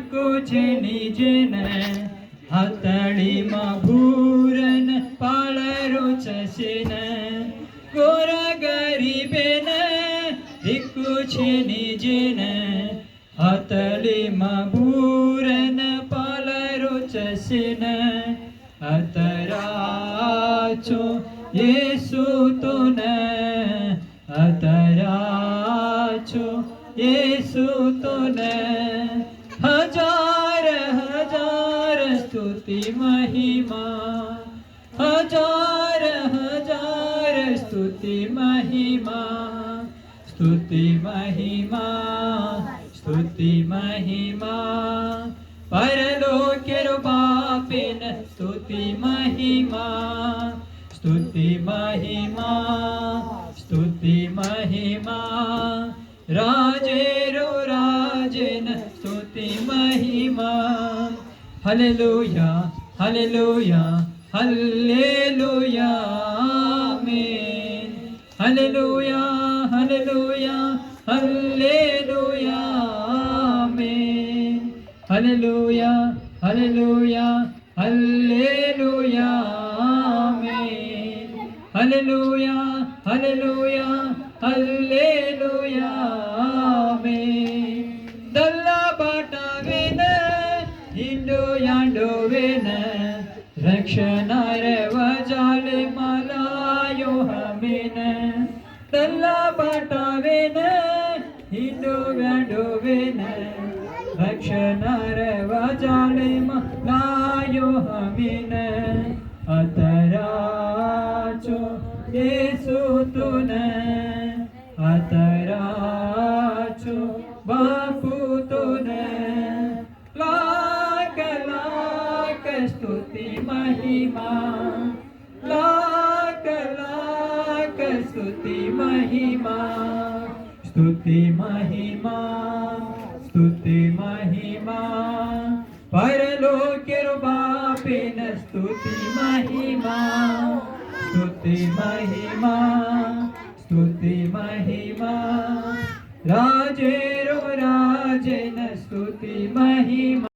निजन हतड़ी भूरन पाळरू चसीन गोरा गरीबेन दिक्कुछे निजन हतड़ी भूरन पाळरू चसीन अतराचो येसु तुन अतराचो येसु तुन हजार हजार स्तुति महिमा हजार हजार स्तुति महिमा स्तुति महिमा स्तुति महिमा परलोकेरो बापिन स्तुति महिमा स्तुति महिमा स्तुति महिमा राजेरो राजेन स्तुति महिमा हालेलुया हालेलुया हालेलुया आमेन हालेलुया हालेलुया हालेलुया आमेन हालेलुया हालेलुया हालेलुया आमेन हालेलुया हालेलुया हालेलुया आमेन दल्ला बाटावेन हिंडो यांडोवेन रक्षणार वजाले मलायो हमेन दल्ला बाटावेन हिंडो यांडोवेन रक्षणार वजाले मलायो हमेन अतराचो येसु तुन अतराचो बापू तुन लाख लाख स्तुति महिमा लाख लाख स्तुति महिमा स्तुति महिमा स्तुति महिमा परलोकेरो बापिन स्तुति महिमा स्तुति महिमा स्तुति महिमा राजेरो राजेन स्तुति महिमा।